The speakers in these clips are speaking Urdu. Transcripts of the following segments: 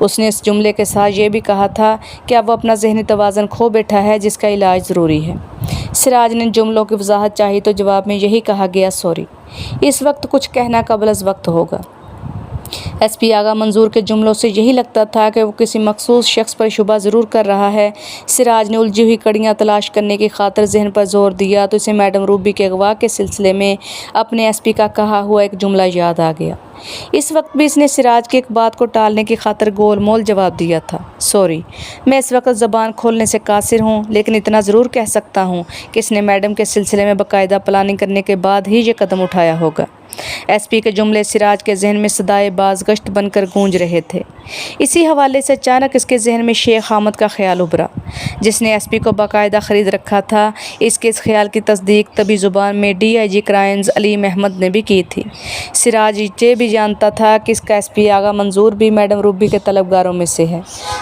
اس نے اس جملے کے ساتھ یہ بھی کہا تھا کہ اب وہ اپنا ذہنی توازن کھو بیٹھا ہے جس کا علاج ضروری ہے۔ سراج نے جملوں کی وضاحت چاہی تو جواب میں یہی کہا گیا سوری، اس وقت کچھ کہنا قبل از وقت ہوگا۔ ایس پی آغا منظور کے جملوں سے یہی لگتا تھا کہ وہ کسی مخصوص شخص پر شبہ ضرور کر رہا ہے۔ سراج نے الجھی ہوئی کڑیاں تلاش کرنے کی خاطر ذہن پر زور دیا تو اسے میڈم روبی کے اغوا کے سلسلے میں اپنے ایس پی کا کہا ہوا ایک جملہ یاد آ گیا۔ اس وقت بھی اس نے سراج کی ایک بات کو ٹالنے کی خاطر گول مول جواب دیا تھا، سوری، میں اس وقت زبان کھولنے سے قاصر ہوں، لیکن اتنا ضرور کہہ سکتا ہوں کہ اس نے میڈم کے سلسلے میں باقاعدہ پلاننگ کرنے کے بعد ہی یہ قدم اٹھایا ہوگا۔ ایس پی کے جملے سراج کے ذہن میں صدائے بازگشت بن کر گونج رہے تھے۔ اسی حوالے سے اچانک اس کے ذہن میں شیخ حامد کا خیال ابھرا، جس نے ایس پی کو باقاعدہ خرید رکھا تھا۔ اس کے اس خیال کی تصدیق طبی زبان میں ڈی آئی جی کرائمز علیم احمد نے بھی کی تھی۔ سراج یہ بھی جانتا تھا کہ اس کا ایس پی آغا منظور بھی میڈم روبی کے طلبگاروں میں سے ہے،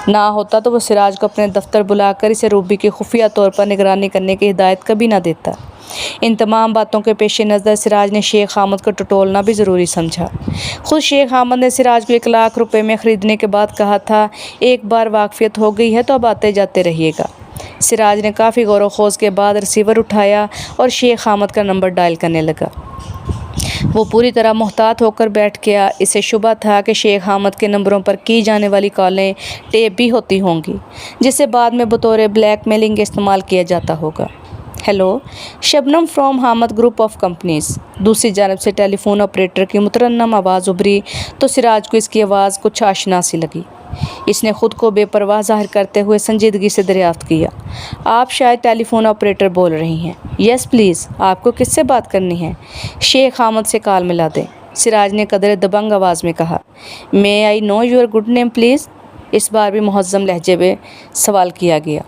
نہ ہوتا تو وہ سراج کو اپنے دفتر بلا کر اسے روبی کی خفیہ طور پر نگرانی کرنے کی ہدایت کبھی نہ دیتا۔ ان تمام باتوں کے پیش نظر سراج نے شیخ حامد کو ٹٹولنا بھی ضروری سمجھا۔ خود شیخ حامد نے سراج کو 1,00,000 روپے میں خریدنے کے بعد کہا تھا، ایک بار واقفیت ہو گئی ہے تو اب آتے جاتے رہیے گا۔ سراج نے کافی غور و خوض کے بعد ریسیور اٹھایا اور شیخ حامد کا نمبر ڈائل کرنے لگا۔ وہ پوری طرح محتاط ہو کر بیٹھ گیا۔ اسے شبہ تھا کہ شیخ حامد کے نمبروں پر کی جانے والی کالیں ٹیپ بھی ہوتی ہوں گی، جسے بعد میں بطور بلیک میلنگ استعمال کیا جاتا ہوگا۔ Hello, Shabnam from Hamid group of companies. دوسری جانب سے ٹیلی فون آپریٹر کی مترنم آواز ابھری تو سراج کو اس کی آواز کچھ آشنا سی لگی۔ اس نے خود کو بے پرواہ ظاہر کرتے ہوئے سنجیدگی سے دریافت کیا، آپ شاید ٹیلی فون آپریٹر بول رہی ہیں؟ یس پلیز، آپ کو کس سے بات کرنی ہے؟ شیخ حامد سے کال ملا دیں، سراج نے قدرے دبنگ آواز میں کہا۔ May I know your good name please? اس بار بھی مہذب لہجے میں سوال کیا گیا۔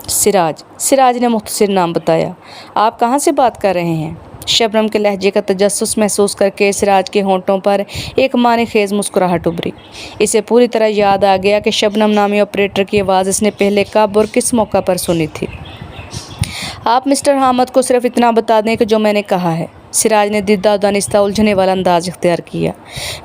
سراج نے مختصر نام بتایا۔ آپ کہاں سے بات کر رہے ہیں؟ شبنم کے لہجے کا تجسس محسوس کر کے سراج کے ہونٹوں پر ایک معنی خیز مسکراہٹ ابھری۔ اسے پوری طرح یاد آ گیا کہ شبنم نامی آپریٹر کی آواز اس نے پہلے کب اور کس موقع پر سنی تھی۔ آپ مسٹر حامد کو صرف اتنا بتا دیں کہ جو میں نے کہا ہے۔ سراج نے دیدہ دانستہ الجھنے والا انداز اختیار کیا۔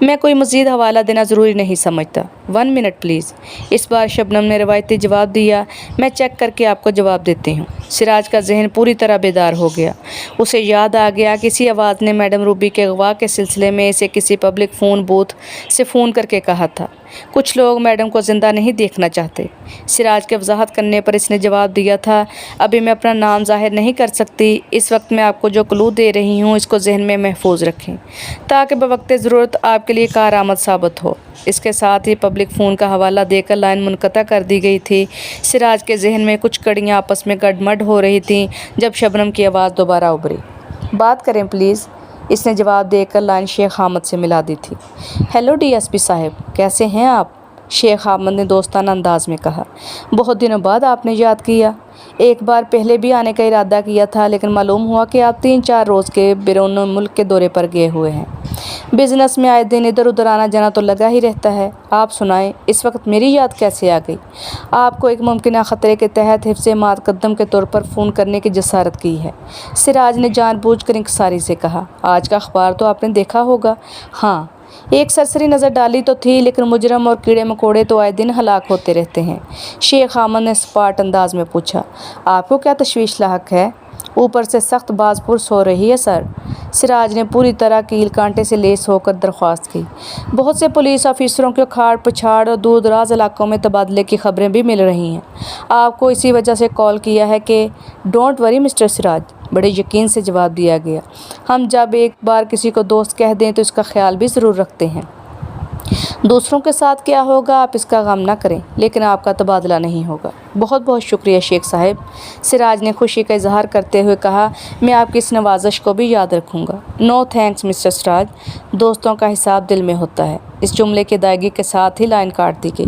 میں کوئی مزید حوالہ دینا ضروری نہیں سمجھتا۔ 1 منٹ پلیز۔ اس بار شبنم نے روایتی جواب دیا، میں چیک کر کے آپ کو جواب دیتی ہوں۔ سراج کا ذہن پوری طرح بیدار ہو گیا۔ اسے یاد آ گیا کہ اسی آواز نے میڈم روبی کے اغوا کے سلسلے میں اسے کسی پبلک فون بوتھ سے فون کر کے کہا تھا، کچھ لوگ میڈم کو زندہ نہیں دیکھنا چاہتے۔ سراج کے وضاحت کرنے پر اس نے جواب دیا تھا، ابھی میں اپنا نام ظاہر نہیں کر سکتی۔ اس وقت میں آپ کو جو کلو دے رہی ہوں اس کو ذہن میں محفوظ رکھیں تاکہ بوقت ضرورت آپ کے لیے کارآمد ثابت ہو۔ اس کے ساتھ ہی پبلک فون کا حوالہ دے کر لائن منقطع کر دی گئی تھی۔ سراج کے ذہن میں کچھ کڑیاں آپس میں گڈمڈ ہو رہی تھیں جب شبنم کی آواز دوبارہ ابھری۔ بات کریں پلیز، اس نے جواب دے کر لائن شیخ حامد سے ملا دی تھی۔ ہیلو ڈی ایس پی صاحب، کیسے ہیں آپ؟ شیخ حامد نے دوستانہ انداز میں کہا۔ بہت دنوں بعد آپ نے یاد کیا۔ ایک بار پہلے بھی آنے کا ارادہ کیا تھا لیکن معلوم ہوا کہ آپ 3-4 روز کے بیرون ملک کے دورے پر گئے ہوئے ہیں۔ بزنس میں آئے دن ادھر ادھر آنا جانا تو لگا ہی رہتا ہے۔ آپ سنائیں، اس وقت میری یاد کیسے آ گئی؟ آپ کو ایک ممکنہ خطرے کے تحت حفظ مقدم کے طور پر فون کرنے کی جسارت کی ہے، سراج نے جان بوجھ کر انکساری سے کہا۔ آج کا اخبار تو آپ نے دیکھا ہوگا؟ ہاں، ایک سرسری نظر ڈالی تو تھی، لیکن مجرم اور کیڑے مکوڑے تو آئے دن ہلاک ہوتے رہتے ہیں۔ شیخ حامد نے سپاٹ انداز میں پوچھا۔ آپ کو کیا تشویش لاحق ہے؟ اوپر سے سخت باز پرس ہو رہی ہے سر، سراج نے پوری طرح کیل کانٹے سے لیس ہو کر درخواست کی۔ بہت سے پولیس آفیسروں کے کھاڑ پچھاڑ اور دور دراز علاقوں میں تبادلے کی خبریں بھی مل رہی ہیں۔ آپ کو اسی وجہ سے کال کیا ہے کہ ڈونٹ وری مسٹر سراج، بڑے یقین سے جواب دیا گیا۔ ہم جب ایک بار کسی کو دوست کہہ دیں تو اس کا خیال بھی ضرور رکھتے ہیں۔ دوسروں کے ساتھ کیا ہوگا آپ اس کا غم نہ کریں، لیکن آپ کا تبادلہ نہیں ہوگا۔ بہت بہت شکریہ شیخ صاحب، سراج نے خوشی کا اظہار کرتے ہوئے کہا۔ میں آپ کی اس نوازش کو بھی یاد رکھوں گا۔ نو تھینکس مسٹر سراج، دوستوں کا حساب دل میں ہوتا ہے۔ اس جملے کی ادائیگی کے ساتھ ہی لائن کاٹ دی گئی۔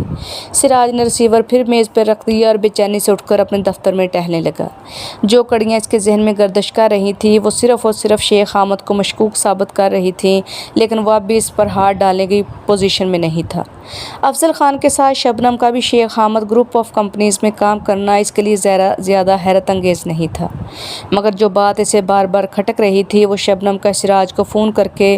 سراج نے ریسیور پھر میز پر رکھ دیا اور بے چینی سے اٹھ کر اپنے دفتر میں ٹہلنے لگا۔ جو کڑیاں اس کے ذہن میں گردش کر رہی تھیں وہ صرف اور صرف شیخ حامد کو مشکوک ثابت کر رہی تھیں، لیکن وہ اب بھی اس پر ہاتھ ڈالنے کی پوزیشن میں نہیں تھا۔ افضل خان کے ساتھ شبنم کا بھی شیخ حامد گروپ آف کمپنیز میں کام کرنا اس کے لیے زیادہ حیرت انگیز نہیں تھا، مگر جو بات اسے بار بار کھٹک رہی تھی وہ شبنم کا سراج کو فون کر کے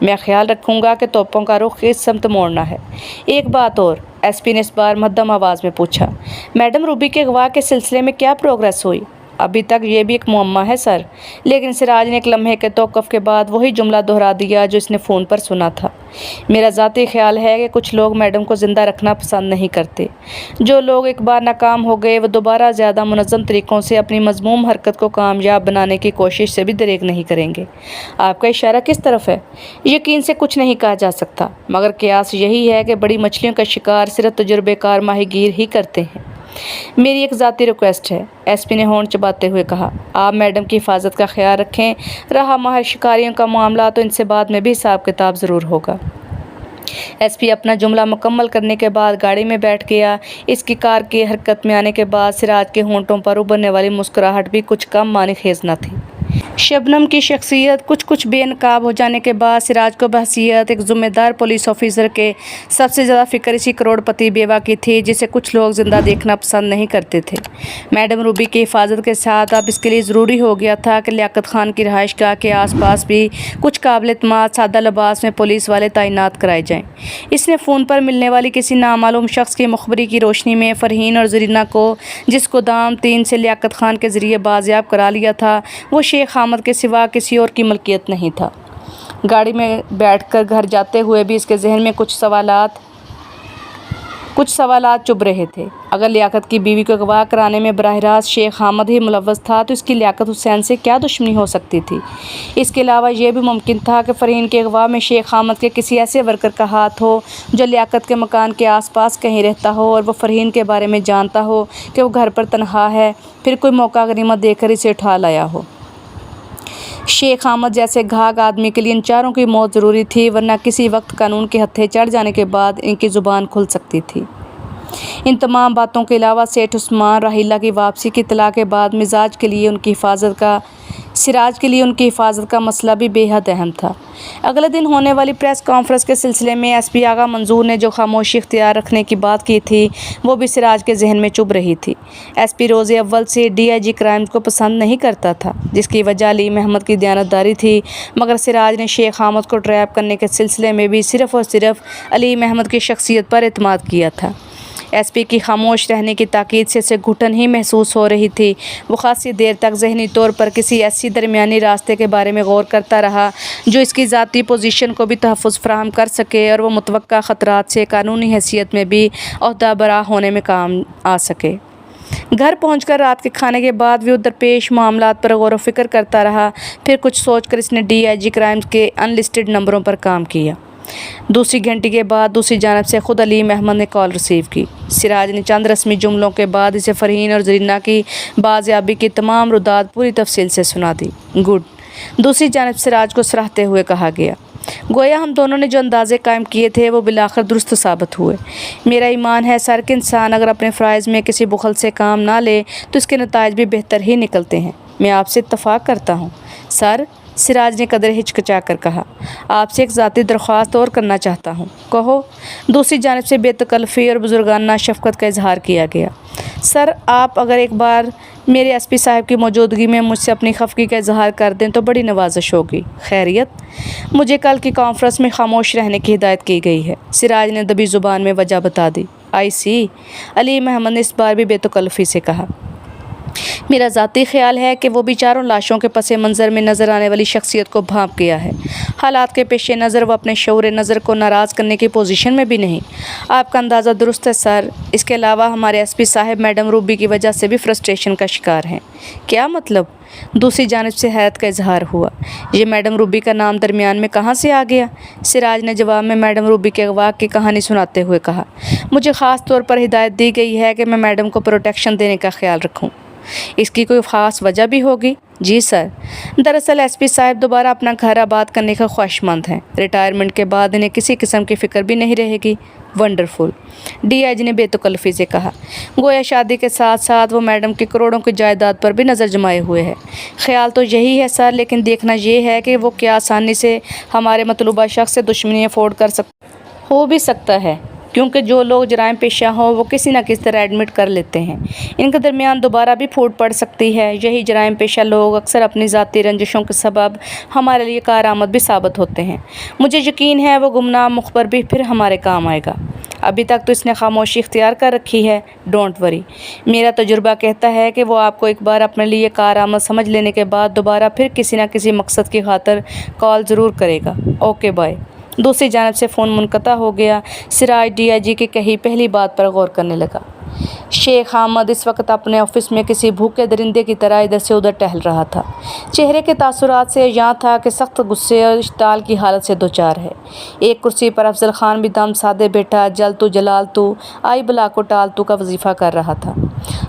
میں خیال رکھوں گا کہ توپوں کا رخ اس سمت موڑنا ہے۔ ایک بات اور، ایس پی نے اس بار مدھم آواز میں پوچھا، میڈم روبی کے اغوا کے سلسلے میں کیا پروگریس ہوئی؟ ابھی تک یہ بھی ایک معمہ ہے سر، لیکن سراج نے ایک لمحے کے توقف کے بعد وہی جملہ دہرا دیا جو اس نے فون پر سنا تھا۔ میرا ذاتی خیال ہے کہ کچھ لوگ میڈم کو زندہ رکھنا پسند نہیں کرتے۔ جو لوگ ایک بار ناکام ہو گئے وہ دوبارہ زیادہ منظم طریقوں سے اپنی مذموم حرکت کو کامیاب بنانے کی کوشش سے بھی دریغ نہیں کریں گے۔ آپ کا اشارہ کس طرف ہے؟ یقین سے کچھ نہیں کہا جا سکتا، مگر قیاس یہی ہے کہ بڑی مچھلیوں کا شکار صرف تجربے کار ماہی گیر ہی کرتے ہیں۔ میری ایک ذاتی ریکویسٹ ہے، ایس پی نے ہونٹ چباتے ہوئے کہا، آپ میڈم کی حفاظت کا خیال رکھیں۔ رہا ماہر شکاریوں کا معاملہ تو ان سے بعد میں بھی حساب کتاب ضرور ہوگا۔ ایس پی اپنا جملہ مکمل کرنے کے بعد گاڑی میں بیٹھ گیا۔ اس کی کار کی حرکت میں آنے کے بعد سراج کے ہونٹوں پر ابھرنے والی مسکراہٹ بھی کچھ کم معنی خیز نہ تھی۔ شبنم کی شخصیت کچھ بے نقاب ہو جانے کے بعد سراج کو بحیثیت ایک ذمہ دار پولیس آفیسر کے سب سے زیادہ فکر اسی کروڑ پتی بیوہ کی تھی جسے کچھ لوگ زندہ دیکھنا پسند نہیں کرتے تھے۔ میڈم روبی کی حفاظت کے ساتھ اب اس کے لیے ضروری ہو گیا تھا کہ لیاقت خان کی رہائش گاہ کے آس پاس بھی کچھ قابل اعتماد سادہ لباس میں پولیس والے تعینات کرائے جائیں۔ اس نے فون پر ملنے والی کسی نامعلوم شخص کی مخبری کی روشنی میں فرحین اور زرینہ کو، جس کو دام 3 سے لیاقت خان کے ذریعے بازیاب کرا لیا تھا، وہ شیخ حامد کے سوا کسی اور کی ملکیت نہیں تھا۔ گاڑی میں بیٹھ کر گھر جاتے ہوئے بھی اس کے ذہن میں کچھ سوالات چبھ رہے تھے۔ اگر لیاقت کی بیوی کو اغوا کرانے میں براہ راست شیخ حامد ہی ملوث تھا تو اس کی لیاقت حسین سے کیا دشمنی ہو سکتی تھی؟ اس کے علاوہ یہ بھی ممکن تھا کہ فرحین کے اغوا میں شیخ حامد کے کسی ایسے ورکر کا ہاتھ ہو جو لیاقت کے مکان کے آس پاس کہیں رہتا ہو اور وہ فرحین کے بارے میں جانتا ہو کہ وہ گھر پر تنہا ہے، پھر کوئی موقع غنیمت دے کر اسے اٹھا لایا ہو۔ شیخ حامد جیسے گھاگ آدمی کے لیے ان چاروں کی موت ضروری تھی، ورنہ کسی وقت قانون کے ہتھے چڑھ جانے کے بعد ان کی زبان کھل سکتی تھی۔ ان تمام باتوں کے علاوہ سیٹھ عثمان راحیلہ کی واپسی کی اطلاع کے بعد سراج کے لیے ان کی حفاظت کا مسئلہ بھی بے حد اہم تھا۔ اگلے دن ہونے والی پریس کانفرنس کے سلسلے میں ایس پی آغا منظور نے جو خاموشی اختیار رکھنے کی بات کی تھی وہ بھی سراج کے ذہن میں چبھ رہی تھی۔ ایس پی روز اول سے ڈی آئی جی کرائمز کو پسند نہیں کرتا تھا، جس کی وجہ علیم احمد کی دیانتداری تھی، مگر سراج نے شیخ حامد کو ٹریپ کرنے کے سلسلے میں بھی صرف اور صرف علیم احمد کی شخصیت پر اعتماد کیا تھا۔ ایس پی کی خاموش رہنے کی تاکید سے اسے گھٹن ہی محسوس ہو رہی تھی۔ وہ خاصی دیر تک ذہنی طور پر کسی ایسی درمیانی راستے کے بارے میں غور کرتا رہا جو اس کی ذاتی پوزیشن کو بھی تحفظ فراہم کر سکے اور وہ متوقع خطرات سے قانونی حیثیت میں بھی عہدہ برا ہونے میں کام آ سکے۔ گھر پہنچ کر رات کے کھانے کے بعد بھی درپیش معاملات پر غور و فکر کرتا رہا۔ پھر کچھ سوچ کر اس نے ڈی آئی جی کرائمز کے ان لسٹڈ نمبروں پر کام کیا۔ دوسری گھنٹی کے بعد دوسری جانب سے خود علیم احمد نے کال ریسیو کی۔ سراج نے چند رسمی جملوں کے بعد اسے فرحین اور زرینہ کی بازیابی کی تمام ردات پوری تفصیل سے سنا دی۔ گڈ، دوسری جانب سراج کو سراہتے ہوئے کہا گیا، گویا ہم دونوں نے جو اندازے قائم کیے تھے وہ بالآخر درست ثابت ہوئے۔ میرا ایمان ہے سر کہ انسان اگر اپنے فرائض میں کسی بخل سے کام نہ لے تو اس کے نتائج بھی بہتر ہی نکلتے ہیں۔ میں آپ سے اتفاق کرتا ہوں سر، سراج نے قدر ہچکچا کر کہا۔ آپ سے ایک ذاتی درخواست اور کرنا چاہتا ہوں۔ کہو، دوسری جانب سے بے تکلفی اور بزرگانہ شفقت کا اظہار کیا گیا۔ سر، آپ اگر ایک بار میرے ایس پی صاحب کی موجودگی میں مجھ سے اپنی خفگی کا اظہار کر دیں تو بڑی نوازش ہوگی۔ خیریت؟ مجھے کل کی کانفرنس میں خاموش رہنے کی ہدایت کی گئی ہے، سراج نے دبی زبان میں وجہ بتا دی۔ آئی سی، علیم احمد نے اس بار بھی بے تکلفی سے کہا۔ میرا ذاتی خیال ہے کہ وہ بھی چاروں لاشوں کے پس منظر میں نظر آنے والی شخصیت کو بھانپ گیا ہے۔ حالات کے پیش نظر وہ اپنے شعور نظر کو ناراض کرنے کی پوزیشن میں بھی نہیں۔ آپ کا اندازہ درست ہے سر۔ اس کے علاوہ ہمارے ایس پی صاحب میڈم روبی کی وجہ سے بھی فرسٹریشن کا شکار ہیں۔ کیا مطلب؟ دوسری جانب سے حیرت کا اظہار ہوا۔ یہ میڈم روبی کا نام درمیان میں کہاں سے آ گیا؟ سراج نے جواب میں میڈم روبی کے اغوا کی کہانی سناتے ہوئے کہا۔ مجھے خاص طور پر ہدایت دی گئی ہے کہ میں میڈم کو پروٹیکشن دینے کا خیال رکھوں۔ اس کی کوئی خاص وجہ بھی ہوگی؟ جی سر، دراصل ایس پی صاحب دوبارہ اپنا گھر آباد کرنے کا خواہشمند ہیں۔ ریٹائرمنٹ کے بعد انہیں کسی قسم کی فکر بھی نہیں رہے گی۔ ونڈرفل، ڈی آئی جی نے بے تکلفی سے کہا، گویا شادی کے ساتھ ساتھ وہ میڈم کی کروڑوں کی جائیداد پر بھی نظر جمائے ہوئے ہے۔ خیال تو یہی ہے سر، لیکن دیکھنا یہ ہے کہ وہ کیا آسانی سے ہمارے مطلوبہ شخص سے دشمنی افورڈ کر سکتا ہو بھی سکتا ہے، کیونکہ جو لوگ جرائم پیشہ ہوں وہ کسی نہ کسی طرح ایڈمٹ کر لیتے ہیں، ان کے درمیان دوبارہ بھی پھوٹ پڑ سکتی ہے۔ یہی جرائم پیشہ لوگ اکثر اپنی ذاتی رنجشوں کے سبب ہمارے لیے کارآمد بھی ثابت ہوتے ہیں۔ مجھے یقین ہے وہ گمنام مخبر بھی پھر ہمارے کام آئے گا۔ ابھی تک تو اس نے خاموشی اختیار کر رکھی ہے، ڈونٹ وری۔ میرا تجربہ کہتا ہے کہ وہ آپ کو ایک بار اپنے لیے کارآمد سمجھ لینے کے بعد دوبارہ پھر کسی نہ کسی مقصد کی خاطر کال ضرور کرے گا۔ Okay bye. دوسری جانب سے فون منقطع ہو گیا۔ سراج ڈی آئی جی کی کہی پہلی بات پر غور کرنے لگا۔ شیخ احمد اس وقت اپنے آفس میں کسی بھوکے درندے کی طرح ادھر سے ادھر ٹہل رہا تھا۔ چہرے کے تاثرات سے یہاں تھا کہ سخت غصے اور اشتعال کی حالت سے دوچار ہے۔ ایک کرسی پر افضل خان بھی دم سادے بیٹھا جل تو جلال تو آئی بلا کو ٹال تو کا وظیفہ کر رہا تھا۔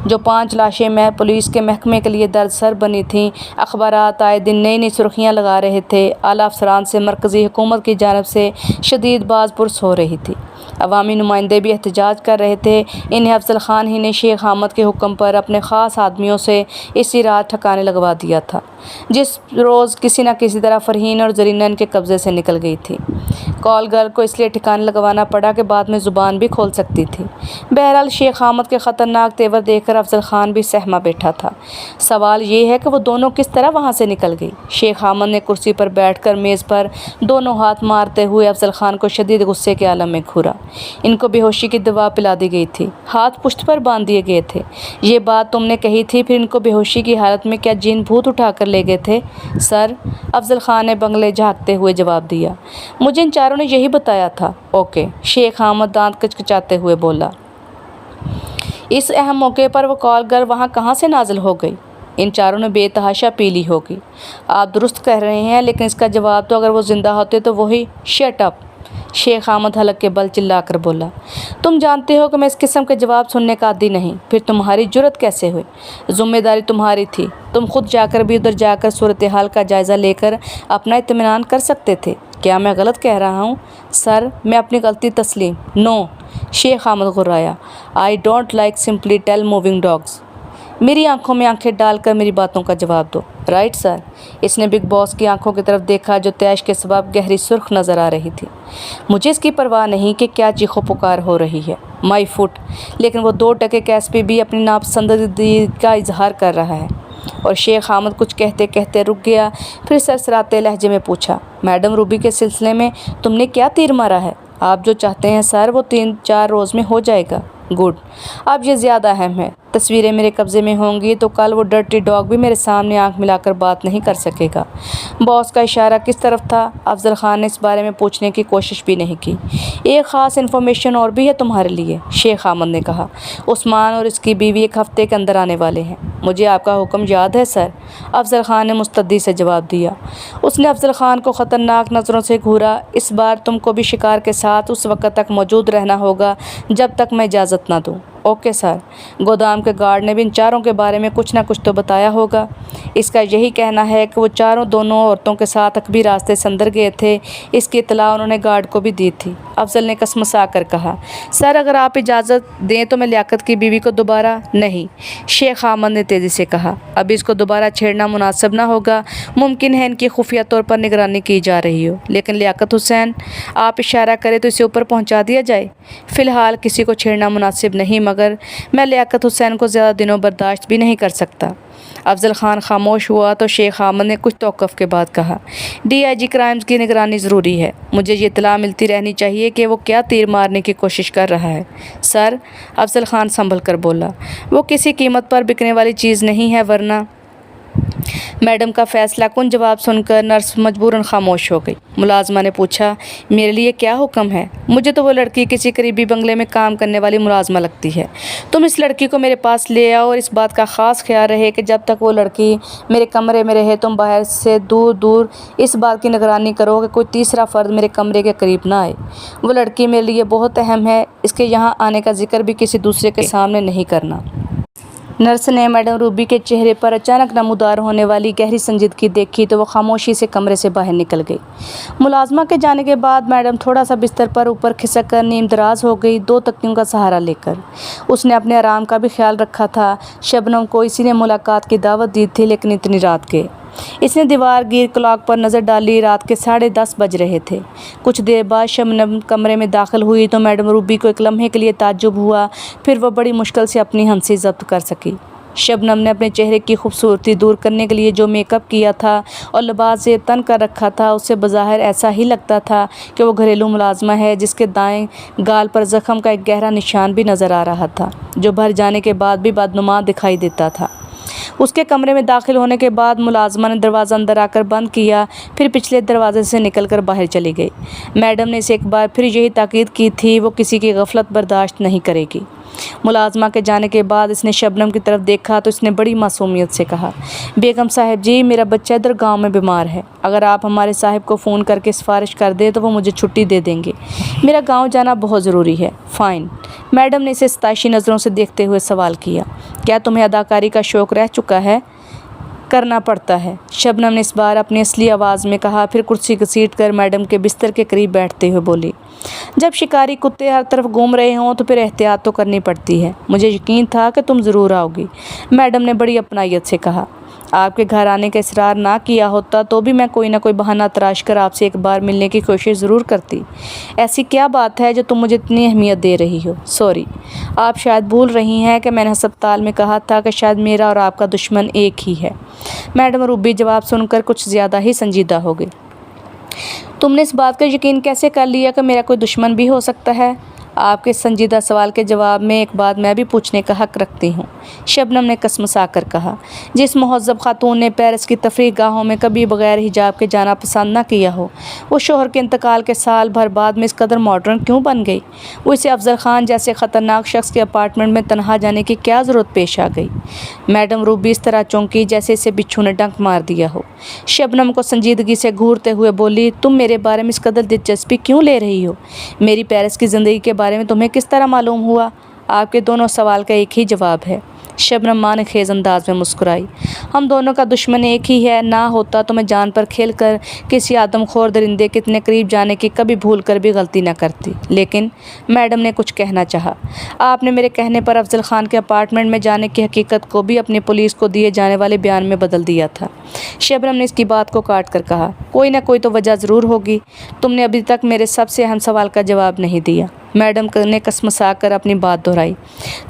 جو 5 لاشیں میں پولیس کے محکمے کے لیے درد سر بنی تھیں، اخبارات آئے دن نئی نئی سرخیاں لگا رہے تھے، اعلیٰ افسران سے مرکزی حکومت کی جانب سے شدید باز پرس ہو رہی تھی، عوامی نمائندے بھی احتجاج کر رہے تھے۔ انہیں افضل خان ہی نے شیخ احمد کے حکم پر اپنے خاص آدمیوں سے اسی رات ٹھکانے لگوا دیا تھا، جس روز کسی نہ کسی طرح فرحین اور زرینہ ان کے قبضے سے نکل گئی تھی۔ کال گرل کو اس لیے ٹھکانے لگوانا پڑا کہ بعد میں زبان بھی کھول سکتی تھی۔ بہرحال شیخ احمد کے خطرناک تیور دیکھ کر افضل خان بھی سہما بیٹھا تھا۔ سوال یہ ہے کہ وہ دونوں کس طرح وہاں سے نکل گئی۔ شیخ احمد نے کرسی پر بیٹھ کر میز پر دونوں ہاتھ مارتے ہوئے افضل خان کو شدید غصے کے عالم میں گھورا۔ ان کو بے ہوشی کی دوا پلا دی گئی تھی، ہاتھ پشت پر باندھ دیے گئے تھے۔ یہ بات تم نے کہی تھی، پھر ان کو بے ہوشی کی حالت میں کیا جین بھوت اٹھا کر لے گئے تھے؟ سر، افضل خان نے بنگلے جھانکتے ہوئے جواب دیا، مجھے ان چاروں نے یہی بتایا تھا۔ اوکے، شیخ احمد دانت کچکچاتے ہوئے بولا۔ اس اہم موقع پر وہ کال گرل وہاں کہاں سے نازل ہو گئی؟ ان چاروں نے بے تحاشا پی لی ہوگی۔ آپ درست کہہ رہے ہیں، لیکن اس کا جواب تو اگر وہ زندہ ہوتے تو وہی شٹ اپ، شیخ احمد حلق کے بل چلا کر بولا۔ تم جانتے ہو کہ میں اس قسم کے جواب سننے کا عادی نہیں، پھر تمہاری جرأت کیسے ہوئی؟ ذمہ داری تمہاری تھی، تم خود جا کر بھی ادھر جا کر صورتحال کا جائزہ لے کر اپنا اطمینان کر سکتے تھے۔ کیا میں غلط کہہ رہا ہوں؟ سر، میں اپنی غلطی تسلیم۔ نو، شیخ احمد غرایا، I don't like simply tail moving dogs. میری آنکھوں میں آنکھیں ڈال کر میری باتوں کا جواب دو۔ Right sir. اس نے بگ باس کی آنکھوں کی طرف دیکھا جو طیش کے سبب گہری سرخ نظر آ رہی تھی۔ مجھے اس کی پرواہ نہیں کہ کیا چیخو پکار ہو رہی ہے، مائی فٹ، لیکن وہ 2% کیس پہ بھی اپنی ناپسندیدگی کا اظہار کر رہا ہے۔ اور شیخ احمد کچھ کہتے کہتے رک گیا، پھر سرسراتے لہجے میں پوچھا، میڈم روبی کے سلسلے میں تم نے کیا تیر مارا ہے؟ آپ جو چاہتے ہیں سر وہ 3-4 روز میں ہو جائے گا۔ گڈ، اب یہ زیادہ اہم ہے۔ تصویریں میرے قبضے میں ہوں گی تو کل وہ ڈرٹی ڈاگ بھی میرے سامنے آنکھ ملا کر بات نہیں کر سکے گا۔ باس کا اشارہ کس طرف تھا؟ افضل خان نے اس بارے میں پوچھنے کی کوشش بھی نہیں کی۔ ایک خاص انفارمیشن اور بھی ہے تمہارے لیے، شیخ احمد نے کہا۔ عثمان اور اس کی بیوی 1 ہفتے کے اندر آنے والے ہیں۔ مجھے آپ کا حکم یاد ہے سر، افضل خان نے مستعدی سے جواب دیا۔ اس نے افضل خان کو خطرناک نظروں سے گھورا۔ اس بار تم کو بھی شکار کے ساتھ اس وقت تک موجود رہنا ہوگا جب تک میں اجازت نہ دوں۔ Okay sir. گودام کے گارڈ نے بھی ان چاروں کے بارے میں کچھ نہ کچھ تو بتایا ہوگا۔ اس کا یہی کہنا ہے کہ وہ چاروں دونوں عورتوں کے ساتھ اکبی راستے سے اندر گئے تھے۔ اس کی اطلاع انہوں نے گارڈ کو بھی دی تھی۔ افضل نے کسمسا کر کہا، سر اگر آپ اجازت دیں تو میں لیاقت کی بیوی کو دوبارہ نہیں، شیخ احمد نے تیزی سے کہا، اب اس کو دوبارہ چھیڑنا مناسب نہ ہوگا۔ ممکن ہے ان کی خفیہ طور پر نگرانی کی جا رہی ہو، لیکن لیاقت حسین، آپ اشارہ کریں تو اسے اوپر پہنچا دیا جائے۔ فی الحال کسی کو چھیڑنا مناسب نہیں، مگر میں لیاقت حسین کو زیادہ دنوں برداشت بھی نہیں کر سکتا۔ افضل خان خاموش ہوا تو شیخ احمد نے کچھ توقف کے بعد کہا، ڈی آئی جی کرائمز کی نگرانی ضروری ہے، مجھے یہ اطلاع ملتی رہنی چاہیے کہ وہ کیا تیر مارنے کی کوشش کر رہا ہے۔ سر، افضل خان سنبھل کر بولا، وہ کسی قیمت پر بکنے والی چیز نہیں ہے، ورنہ میڈم کا فیصلہ کن جواب سن کر نرس مجبوراً خاموش ہو گئی۔ ملازمہ نے پوچھا، میرے لیے کیا حکم ہے؟ مجھے تو وہ لڑکی کسی قریبی بنگلے میں کام کرنے والی ملازمہ لگتی ہے۔ تم اس لڑکی کو میرے پاس لے آؤ اور اس بات کا خاص خیال رہے کہ جب تک وہ لڑکی میرے کمرے میں رہے تم باہر سے دور دور اس بات کی نگرانی کرو کہ کوئی تیسرا فرد میرے کمرے کے قریب نہ آئے۔ وہ لڑکی میرے لیے بہت اہم ہے، اس کے یہاں آنے کا ذکر بھی کسی دوسرے کے سامنے نہیں کرنا۔ نرس نے میڈم روبی کے چہرے پر اچانک نمودار ہونے والی گہری سنجیدگی دیکھی تو وہ خاموشی سے کمرے سے باہر نکل گئی۔ ملازمہ کے جانے کے بعد میڈم تھوڑا سا بستر پر اوپر کھسک کر نیم دراز ہو گئی، 2 تکیوں کا سہارا لے کر۔ اس نے اپنے آرام کا بھی خیال رکھا تھا۔ شبنم کو اسی نے ملاقات کی دعوت دی تھی، لیکن اتنی رات کے اس نے دیوار گیر کلاک پر نظر ڈالی۔ رات کے 10:30 بج رہے تھے۔ کچھ دیر بعد شبنم کمرے میں داخل ہوئی تو میڈم روبی کو ایک لمحے کے لیے تعجب ہوا، پھر وہ بڑی مشکل سے اپنی ہنسی ضبط کر سکی۔ شبنم نے اپنے چہرے کی خوبصورتی دور کرنے کے لیے جو میک اپ کیا تھا اور لباس سے تن کر رکھا تھا، اس سے بظاہر ایسا ہی لگتا تھا کہ وہ گھریلو ملازمہ ہے جس کے دائیں گال پر زخم کا ایک گہرا نشان بھی نظر آ رہا تھا، جو بھر جانے کے بعد بھی بدنما دکھائی دیتا تھا۔ اس کے کمرے میں داخل ہونے کے بعد ملازمہ نے دروازہ اندر آ کر بند کیا، پھر پچھلے دروازے سے نکل کر باہر چلی گئی۔ میڈم نے اسے ایک بار پھر یہی تاکید کی تھی، وہ کسی کی غفلت برداشت نہیں کرے گی۔ ملازمہ کے جانے کے بعد اس نے شبنم کی طرف دیکھا تو اس نے بڑی معصومیت سے کہا، بیگم صاحب جی، میرا بچہ ادھر گاؤں میں بیمار ہے، اگر آپ ہمارے صاحب کو فون کر کے سفارش کر دیں تو وہ مجھے چھٹی دے دیں گے، میرا گاؤں جانا بہت ضروری ہے۔ فائن۔ میڈم نے اسے ستائشی نظروں سے دیکھتے ہوئے سوال کیا، کیا تمہیں اداکاری کا شوق رہ چکا ہے؟ کرنا پڑتا ہے، شبنم نے اس بار اپنی اصلی آواز میں کہا، پھر کرسی گھسیٹ کر میڈم کے بستر کے قریب بیٹھتے ہوئے بولی، جب شکاری کتے ہر طرف گھوم رہے ہوں تو پھر احتیاط تو کرنی پڑتی ہے، مجھے یقین تھا کہ تم ضرور آؤ گی، میڈم نے بڑی اپنائیت سے کہا۔ آپ کے گھر آنے کا اصرار نہ کیا ہوتا تو بھی میں کوئی نہ کوئی بہانہ تراش کر آپ سے ایک بار ملنے کی کوشش ضرور کرتی۔ ایسی کیا بات ہے جو تم مجھے اتنی اہمیت دے رہی ہو؟ سوری، آپ شاید بھول رہی ہیں کہ میں نے ہسپتال میں کہا تھا کہ شاید میرا اور آپ کا دشمن ایک ہی ہے۔ میڈم روبی جواب سن کر کچھ زیادہ ہی سنجیدہ ہو گئی۔ تم نے اس بات کا یقین کیسے کر لیا کہ میرا کوئی دشمن بھی ہو سکتا ہے؟ آپ کے سنجیدہ سوال کے جواب میں ایک بات میں بھی پوچھنے کا حق رکھتی ہوں، شبنم نے کسمسا کر کہا۔ جس مہذب خاتون نے پیرس کی تفریح گاہوں میں کبھی بغیر حجاب کے جانا پسند نہ کیا ہو، وہ شوہر کے انتقال کے سال بھر بعد میں اس قدر ماڈرن کیوں بن گئی؟ وہ اسے افضل خان جیسے خطرناک شخص کے اپارٹمنٹ میں تنہا جانے کی کیا ضرورت پیش آ گئی؟ میڈم روبی اس طرح چونکی جیسے اسے بچھو نے ڈنک مار دیا ہو۔ شبنم کو سنجیدگی سے گھورتے ہوئے بولی، تم میرے بارے میں اس قدر دلچسپی کیوں لے رہی ہو؟ میری پیرس کی زندگی کے بارے میں تمہیں کس طرح معلوم ہوا؟ آپ کے دونوں سوال کا ایک ہی جواب ہے۔ شبنم معنی خیز انداز میں مسکرائی۔ ہم دونوں کا دشمن ایک ہی ہے، نہ ہوتا تو میں جان پر کھیل کر کسی آدم خور درندے کے اتنے قریب جانے کی کبھی بھول کر بھی غلطی نہ کرتی۔ لیکن میڈم نے کچھ کہنا چاہا۔ آپ نے میرے کہنے پر افضل خان کے اپارٹمنٹ میں جانے کی حقیقت کو بھی اپنی پولیس کو دیے جانے والے بیان میں بدل دیا تھا۔ شبنم نے اس کی بات کو کاٹ کر کہا، کوئی نہ کوئی تو وجہ ضرور ہوگی، تم نے ابھی تک میرے سب سے اہم سوال کا جواب نہیں دیا۔ میڈم نے کسمسا کر اپنی بات دہرائی،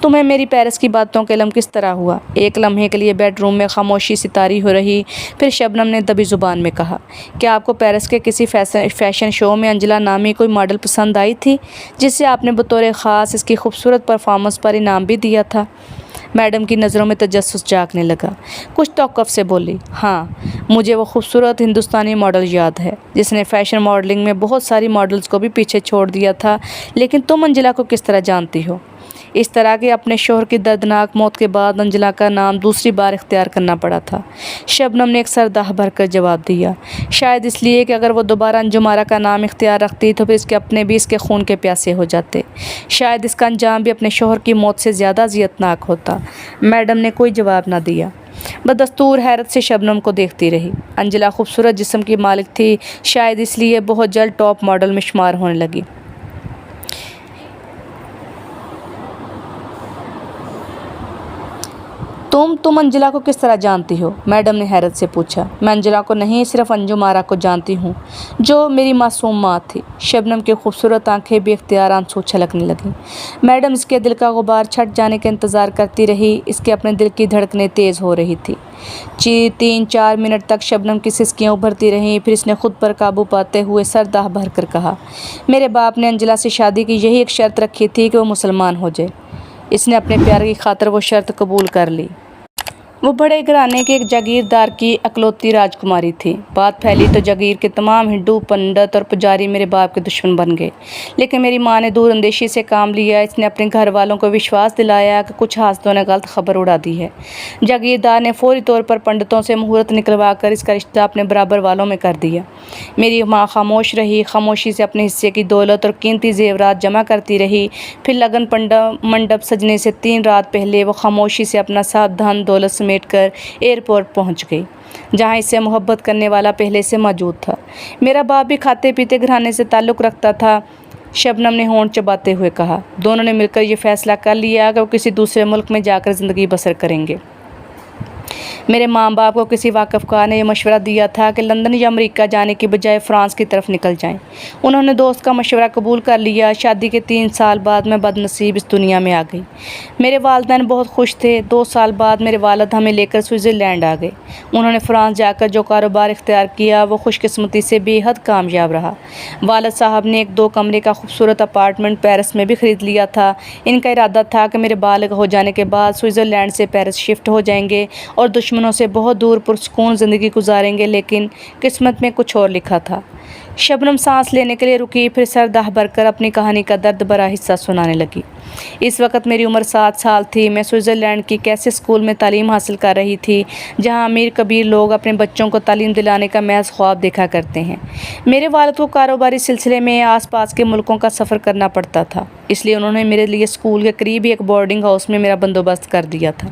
تمہیں میری پیرس کی باتوں کا علم کس طرح ہوا؟ ایک لمحے کے لیے بیڈ روم میں خاموشی سی طاری ہو رہی، پھر شبنم نے دبی زبان میں کہا، کیا آپ کو پیرس کے کسی فیشن شو میں انجلا نامی کوئی ماڈل پسند آئی تھی جسے آپ نے بطور خاص اس کی خوبصورت پرفارمنس پر انعام بھی دیا تھا؟ میڈم کی نظروں میں تجسس جاگنے لگا، کچھ توقف سے بولی، ہاں، مجھے وہ خوبصورت ہندوستانی ماڈل یاد ہے جس نے فیشن ماڈلنگ میں بہت ساری ماڈلز کو بھی پیچھے چھوڑ دیا تھا، لیکن تم انجلا کو کس طرح جانتی ہو؟ اس طرح کہ اپنے شوہر کی دردناک موت کے بعد انجلا کا نام دوسری بار اختیار کرنا پڑا تھا۔ شبنم نے ایک سر دہ بھر کر جواب دیا، شاید اس لیے کہ اگر وہ دوبارہ انجم آرا کا نام اختیار رکھتی تو پھر اس کے اپنے بھی اس کے خون کے پیاسے ہو جاتے، شاید اس کا انجام بھی اپنے شوہر کی موت سے زیادہ اذیتناک ہوتا۔ میڈم نے کوئی جواب نہ دیا، بدستور حیرت سے شبنم کو دیکھتی رہی۔ انجلا خوبصورت جسم کی مالک تھی، شاید اس لیے بہت جلد ٹاپ ماڈل میں شمار ہونے لگی۔ تم انجلا کو کس طرح جانتی ہو؟ میڈم نے حیرت سے پوچھا۔ میں انجلا کو نہیں، صرف انجم آرا کو جانتی ہوں، جو میری معصوم ماں تھی۔ شبنم کی خوبصورت آنکھیں بے اختیار آنسو چھلکنے لگیں۔ میڈم اس کے دل کا غبار چھٹ جانے کا انتظار کرتی رہی، اس کے اپنے دل کی دھڑکنیں تیز ہو رہی تھی۔ 3-4 منٹ تک شبنم کی سسکیاں ابھرتی رہیں، پھر اس نے خود پر قابو پاتے ہوئے سر دہ بھر کر کہا، میرے باپ نے انجلا سے شادی کی یہی ایک شرط رکھی تھی کہ وہ مسلمان ہو جائے، اس نے اپنے پیار کی خاطر وہ شرط قبول کر لی۔ وہ بڑے گھرانے کے ایک جاگیردار کی اکلوتی راجکماری تھی۔ بات پھیلی تو جاگیر کے تمام ہندو پنڈت اور پجاری میرے باپ کے دشمن بن گئے، لیکن میری ماں نے دور اندیشی سے کام لیا۔ اس نے اپنے گھر والوں کو وشواس دلایا کہ کچھ حاسدوں نے غلط خبر اڑا دی ہے۔ جاگیردار نے فوری طور پر پنڈتوں سے مہورت نکلوا کر اس کا رشتہ اپنے برابر والوں میں کر دیا۔ میری ماں خاموش رہی، خاموشی سے اپنے حصے کی دولت اور قیمتی زیورات جمع کرتی رہی۔ پھر لگن منڈپ سجنے سے 3 رات پہلے وہ خاموشی سے اپنا سب دھن دولت سمیٹ کر ایئرپورٹ پہنچ گئی، جہاں اس سے محبت کرنے والا پہلے سے موجود تھا۔ میرا باپ بھی کھاتے پیتے گھرانے سے تعلق رکھتا تھا، شبنم نے ہونٹ چباتے ہوئے کہا۔ دونوں نے مل کر یہ فیصلہ کر لیا کہ وہ کسی دوسرے ملک میں جا کر زندگی بسر کریں گے۔ میرے ماں باپ کو کسی واقف کار نے یہ مشورہ دیا تھا کہ لندن یا امریکہ جانے کی بجائے فرانس کی طرف نکل جائیں۔ انہوں نے دوست کا مشورہ قبول کر لیا۔ شادی کے 3 سال بعد میں بد نصیب اس دنیا میں آ گئی۔ میرے والدین بہت خوش تھے۔ 2 سال بعد میرے والد ہمیں لے کر سوئٹزرلینڈ آ گئے۔ انہوں نے فرانس جا کر جو کاروبار اختیار کیا وہ خوش قسمتی سے بے حد کامیاب رہا۔ والد صاحب نے ایک 2 کمرے کا خوبصورت اپارٹمنٹ پیرس میں بھی خرید لیا تھا۔ ان کا ارادہ تھا کہ میرے بالغ ہو جانے کے بعد سوئٹزرلینڈ سے پیرس شفٹ ہو جائیں گے اور دشمنوں سے بہت دور پرسکون زندگی گزاریں گے، لیکن قسمت میں کچھ اور لکھا تھا۔ شبنم سانس لینے کے لیے رکی، پھر سر دہ بھر کر اپنی کہانی کا درد بھرا حصہ سنانے لگی۔ اس وقت میری عمر 7 سال تھی۔ میں سوئٹزرلینڈ کی کیسے اسکول میں تعلیم حاصل کر رہی تھی، جہاں امیر کبیر لوگ اپنے بچوں کو تعلیم دلانے کا محض خواب دیکھا کرتے ہیں۔ میرے والد کو کاروباری سلسلے میں آس پاس کے ملکوں کا سفر کرنا پڑتا تھا، اس لیے انہوں نے میرے لیے اسکول کے قریب ہی ایک بورڈنگ ہاؤس میں میرا بندوبست کر دیا تھا۔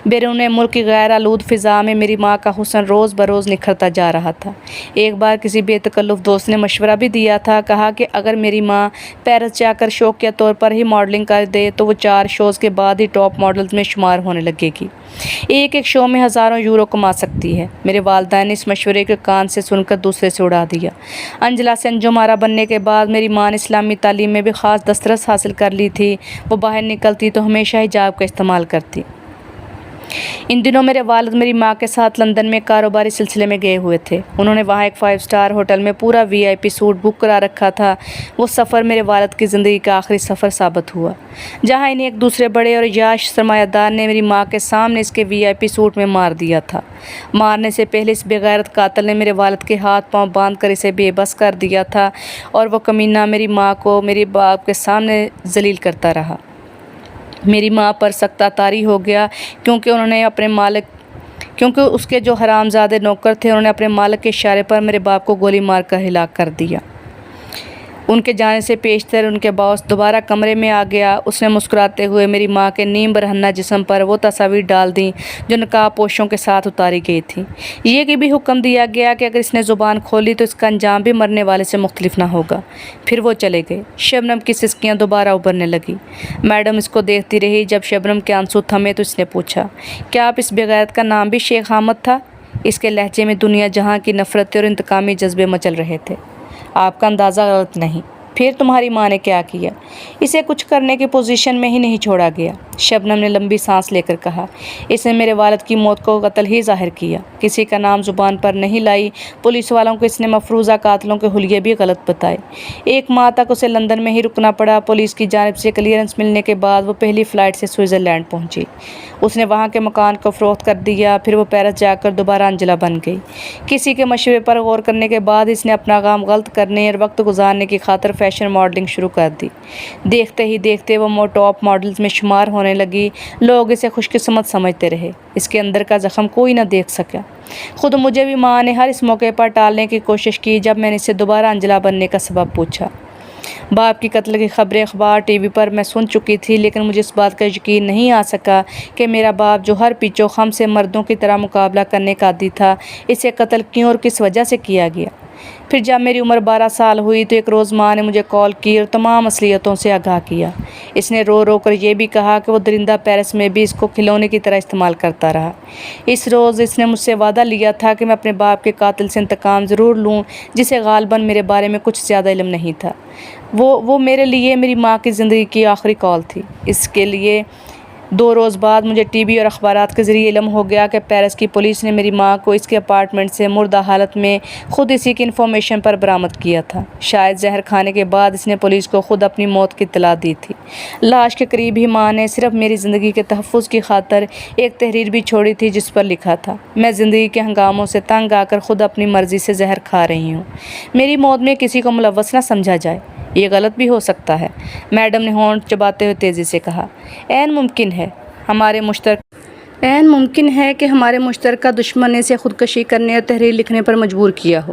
بیرون ملک کی غیر آلود فضا میں میری ماں کا حسن روز بروز نکھرتا جا رہا تھا۔ ایک بار کسی بے تکلف دوست نے مشورہ بھی دیا تھا، کہا کہ اگر میری ماں پیرس جا کر شوقیہ طور پر ہی ماڈلنگ کر دے تو وہ 4 شوز کے بعد ہی ٹاپ ماڈلز میں شمار ہونے لگے گی۔ ایک شو میں ہزاروں یورو کما سکتی ہے۔ میرے والدین نے اس مشورے کے کان سے سن کر دوسرے سے اڑا دیا۔ انجلا سے انجم آرا بننے کے بعد میری ماں نے اسلامی تعلیم میں بھی خاص دسترس حاصل کر لی تھی۔ وہ باہر نکلتی تو ہمیشہ حجاب کا استعمال کرتی۔ ان دنوں میرے والد میری ماں کے ساتھ لندن میں کاروباری سلسلے میں گئے ہوئے تھے۔ انہوں نے وہاں ایک 5 اسٹار ہوٹل میں پورا VIP سوٹ بک کرا رکھا تھا۔ وہ سفر میرے والد کی زندگی کا آخری سفر ثابت ہوا، جہاں انہیں ایک دوسرے بڑے اور یاش سرمایہ دار نے میری ماں کے سامنے اس کے VIP سوٹ میں مار دیا تھا۔ مارنے سے پہلے اس بے غیرت قاتل نے میرے والد کے ہاتھ پاؤں باندھ کر اسے بے بس کر دیا تھا، اور وہ کمینہ میری ماں کو میرے باپ کے سامنے ذلیل کرتا رہا۔ میری ماں پر سختہ طاری ہو گیا کیونکہ اس کے جو حرام زادے نوکر تھے، انہوں نے اپنے مالک کے اشارے پر میرے باپ کو گولی مار کر ہلاک کر دیا۔ ان کے جانے سے پیشتر ان کے باس دوبارہ کمرے میں آ گیا۔ اس نے مسکراتے ہوئے میری ماں کے نیم برہنہ جسم پر وہ تصاویر ڈال دیں جو نقاب پوشوں کے ساتھ اتاری گئی تھیں۔ یہ بھی حکم دیا گیا کہ اگر اس نے زبان کھولی تو اس کا انجام بھی مرنے والے سے مختلف نہ ہوگا۔ پھر وہ چلے گئے۔ شبنم کی سسکیاں دوبارہ ابھرنے لگی۔ میڈم اس کو دیکھتی رہی۔ جب شبنم کے آنسو تھمے تو اس نے پوچھا، کیا آپ اس بغیرت کا نام بھی شیخ حامد تھا؟ اس کے لہجے میں دنیا جہاں کی نفرتیں اور انتقامی جذبے مچل رہے تھے۔ آپ کا اندازہ غلط نہیں۔ پھر تمہاری ماں نے کیا کیا؟ اسے کچھ کرنے کی پوزیشن میں ہی نہیں چھوڑا گیا۔ شبنم نے لمبی سانس لے کر کہا، اس نے میرے والد کی موت کو قتل ہی ظاہر کیا، کسی کا نام زبان پر نہیں لائی۔ پولیس والوں کو اس نے مفروضہ قاتلوں کے حلیے بھی غلط بتائے۔ 1 ماہ تک اسے لندن میں ہی رکنا پڑا۔ پولیس کی جانب سے کلیئرنس ملنے کے بعد وہ پہلی فلائٹ سے سوئٹزرلینڈ پہنچی۔ اس نے وہاں کے مکان کو فروخت کر دیا۔ پھر وہ پیرس جا کر دوبارہ انجلا بن گئی۔ کسی کے مشورے پر غور کرنے کے بعد اس نے اپنا کام غلط کرنے اور وقت گزارنے کی خاطر فیشن ماڈلنگ شروع کر دی۔ دیکھتے ہی دیکھتے وہ ٹاپ ماڈلز میں شمار ہونے لگی۔ لوگ اسے خوش قسمت سمجھتے رہے۔ اس کے اندر کا زخم کوئی نہ دیکھ سکا۔ خود مجھے بھی ماں نے ہر اس موقع پر ٹالنے کی کوشش کی جب میں نے اسے دوبارہ انجلا بننے کا سبب پوچھا۔ باپ کی قتل کی خبریں اخبار TV پر میں سن چکی تھی، لیکن مجھے اس بات کا یقین نہیں آ سکا کہ میرا باپ جو ہر پیچو خم سے مردوں کی طرح مقابلہ کرنے کا عادی تھا، اسے قتل کیوں اور کس وجہ سے کیا گیا۔ پھر جب میری عمر 12 سال ہوئی تو ایک روز ماں نے مجھے کال کی اور تمام اصلیتوں سے آگاہ کیا۔ اس نے رو رو کر یہ بھی کہا کہ وہ درندہ پیرس میں بھی اس کو کھلونے کی طرح استعمال کرتا رہا۔ اس روز اس نے مجھ سے وعدہ لیا تھا کہ میں اپنے باپ کے قاتل سے انتقام ضرور لوں، جسے غالباً میرے بارے میں کچھ زیادہ علم نہیں تھا۔ وہ میرے لیے میری ماں کی زندگی کی آخری کال تھی۔ اس کے لیے 2 روز بعد مجھے TV اور اخبارات کے ذریعے علم ہو گیا کہ پیرس کی پولیس نے میری ماں کو اس کے اپارٹمنٹ سے مردہ حالت میں خود اسی کی انفارمیشن پر برآمد کیا تھا۔ شاید زہر کھانے کے بعد اس نے پولیس کو خود اپنی موت کی اطلاع دی تھی۔ لاش کے قریب ہی ماں نے صرف میری زندگی کے تحفظ کی خاطر ایک تحریر بھی چھوڑی تھی جس پر لکھا تھا، میں زندگی کے ہنگاموں سے تنگ آ کر خود اپنی مرضی سے زہر کھا رہی ہوں۔ میری موت میں کسی کو ملوث نہ سمجھا جائے، یہ غلط بھی ہو سکتا ہے۔ میڈم نے ہونٹ چباتے ہوئے تیزی سے کہا، عین ممکن ہے کہ ہمارے مشترکہ دشمن نے اسے خودکشی کرنے اور تحریر لکھنے پر مجبور کیا ہو۔